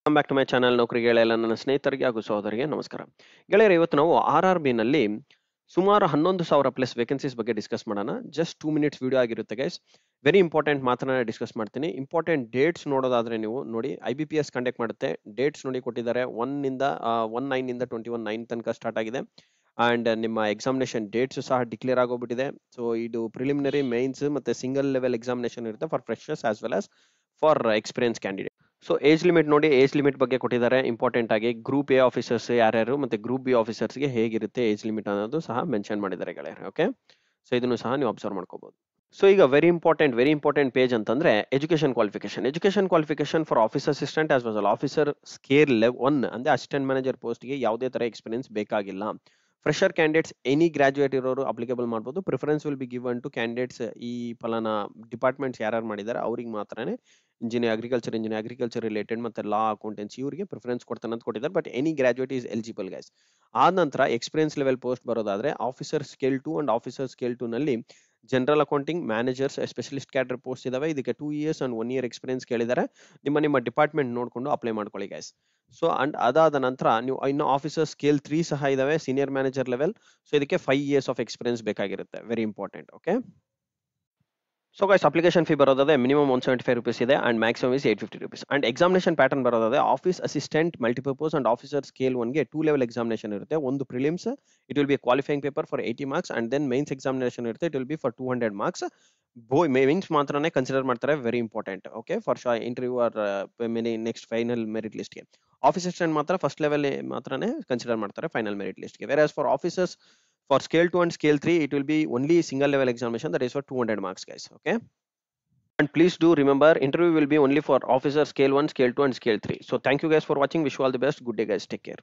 Welcome back to my channel ನೌಕರಿ ಗೆಳೆಯಲ್ಲ ನನ್ನ ಸ್ನೇಹಿತರಿಗೆ ಹಾಗೂ ಸಹೋದರಿಗೆ ನಮಸ್ಕಾರ. ಗೆಳೆಯರೆ, ಇವತ್ತು ನಾವು RRB ನಲ್ಲಿ ಸುಮಾರು 11,000 ಪ್ಲಸ್ ವೇಕೆನ್ಸೀಸ್ ಬಗ್ಗೆ ಡಿಸ್ಕಸ್ ಮಾಡೋಣ. ಜಸ್ಟ್ 2 ಮಿನಿಟ್ಸ್ ವಿಡಿಯೋ ಆಗಿರುತ್ತೆ ಗೈಸ್. ವೆರಿ ಇಂಪಾರ್ಟೆಂಟ್ ಮಾತನ್ನ ಡಿಸ್ಕಸ್ ಮಾಡ್ತೀನಿ. ಇಂಪಾರ್ಟೆಂಟ್ ಡೇಟ್ಸ್ ನೋಡೋದಾದ್ರೆ ನೀವು ನೋಡಿ, IBPS ಕಂಡಕ್ಟ್ ಮಾಡುತ್ತೆ. ಡೇಟ್ಸ್ ನೋಡಿ ಕೊಟ್ಟಿದ್ದಾರೆ. 1/9 ತನಕ ಸ್ಟಾರ್ಟ್ ಆಗಿದೆ. ಅಂಡ್ ನಿಮ್ಮ ಎಕ್ಸಾಮಿನೇಷನ್ ಡೇಟ್ಸ್ ಸಹ ಡಿಕ್ಲೇರ್ ಆಗೋಗ್ಬಿಟ್ಟಿದೆ. ಸೊ ಇದು ಪ್ರಿಲಿಮಿನರಿ, ಮೈನ್ಸ್ ಮತ್ತೆ ಸಿಂಗಲ್ ಲೆವೆಲ್ ಎಕ್ಸಾಮಿನೇಷನ್ ಇರುತ್ತೆ for freshers as well as for experience candidate. So age limit ನೋಡಿ, ಏಜ್ ಲಿಮಿಟ್ ಬಗ್ಗೆ ಕೊಟ್ಟಿದ್ದಾರೆ. ಇಂಪಾರ್ಟೆಂಟ್ ಆಗಿ ಗ್ರೂಪ್ ಎ ಆಫೀಸರ್ಸ್ ಯಾರ್ಯಾರು ಮತ್ತೆ ಗ್ರೂಪ್ ಬಿ ಆಫೀಸರ್ಸ್ಗೆ ಹೇಗಿರುತ್ತೆ ಏಜ್ ಲಿಮಿಟ್ ಅನ್ನೋದು ಸಹ ಮೆನ್ಷನ್ ಮಾಡಿದ್ದಾರೆ ಗೆಳೆಯರೆ. ಓಕೆ, ಸೊ ಇದನ್ನು ಸಹ ನೀವು ಅಬ್ಸರ್ವ್ ಮಾಡ್ಕೋಬಹುದು. ಸೊ ಈಗ ವೆರಿ ಇಂಪಾರ್ಟೆಂಟ್ ಪೇಜ್ ಅಂತಂದ್ರೆ education qualification for officer assistant as well officer scale 1 ಅಂದ್ರೆ ಅಸಿಸ್ಟೆಂಟ್ ಮ್ಯಾನೇಜರ್ ಪೋಸ್ಟ್ಗೆ ಯಾವುದೇ ತರ ಎಕ್ಸ್ಪೀರಿಯನ್ಸ್ ಬೇಕಾಗಿಲ್ಲ. ಫ್ರೆಶರ್ ಕ್ಯಾಂಡಿಡೇಟ್ಸ್ ಎನಿ ಗ್ರಾಜುಯೇಟ್ ಇರೋರು ಅಪ್ಲಿಕೇಬಲ್ ಮಾಡ್ಬೋದು. Preference will be given to candidates ಈ ಫಲಾನ ಡಿಪಾರ್ಟ್ಮೆಂಟ್ಸ್ ಯಾರು ಮಾಡಿದ್ದಾರೆ ಅವ್ರಿಗೆ ಮಾತ್ರನೇ. ಅಗ್ರಿಕಲ್ಚರ್ ರಿಲೇಟೆಡ್ ಮತ್ತೆ ಲಾ, ಅಕೌಂಟೆನ್ಸಿ ಇವರಿಗೆ ಪ್ರಿಫರೆನ್ಸ್ ಕೊಡ್ತಾನೆ ಅಂತ ಕೊಟ್ಟಿದ್ದಾರೆ. But any graduate is eligible guys. ಆದ ನಂತರ ಎಕ್ಸ್ಪೀರಿಯನ್ಸ್ ಲೆವೆಲ್ ಪೋಸ್ಟ್ ಬರೋದಾದ್ರೆ officer scale 2 and officer scale 2 ನಲ್ಲಿ general accounting, managers, specialist cadre post ಇದಾವೆ. ಇದಕ್ಕೆ 2 ಇಯರ್ಸ್ ಅಂಡ್ 1 ಇಯರ್ ಎಕ್ಸ್ಪೀರಿಯನ್ಸ್ ಕೇಳಿದ್ದಾರೆ. ನಿಮ್ಮ ಡಿಪಾರ್ಟ್ಮೆಂಟ್ ನೋಡ್ಕೊಂಡು ಅಪ್ಲೈ ಮಾಡ್ಕೊಳ್ಳಿ ಗೈಸ್. ಸೊ ಅಂಡ್ ಅದಾದ ನಂತರ ನೀವು ಇನ್ನು ಆಫೀಸರ್ ಸ್ಕೇಲ್ 3 ಸಹ ಇದಾವೆ, ಸೀನಿಯರ್ ಮ್ಯಾನೇಜರ್ ಲೆವೆಲ್. ಸೊ ಇದಕ್ಕೆ 5 ಇಯರ್ಸ್ ಆಫ್ ಎಕ್ಸ್ಪೀರಿಯನ್ಸ್ ಬೇಕಾಗಿರುತ್ತೆ. Very important. Okay, so guys application fee ಬರೋದಾದ್ರೆ ಮಿನಿಮಮ್ 175 rupees ಇದೆ and maximum is 850 rupees. And examination pattern ಬರೋದಾದ್ರೆ office assistant multipurpose and officer scale 1ಗೆ 2 level examination ಇರುತ್ತೆ. ಒಂದು prelims, it will be qualifying paper for 80 marks and then mains examination ಇರುತ್ತೆ. It will be for 200 marks. Mains ಮಾತ್ರನೇ consider ಮಾಡ್ತಾರೆ. Very important. Okay, for interview R next final merit ಲಿಸ್ಟ್ಗೆ. Office assistant ಮಾತ್ರ first level ಮಾತ್ರನೇ consider ಮಾಡ್ತಾರೆ final merit ಲಿಸ್ಟ್ಗೆ. Where as for officers for scale 2 and scale 3 it will be only single level examination, that is for 200 marks guys. Okay, and please do remember interview will be only for officer scale 1, scale 2 and scale 3. So thank you guys for watching. Wish you all the best. Good day guys. Take care.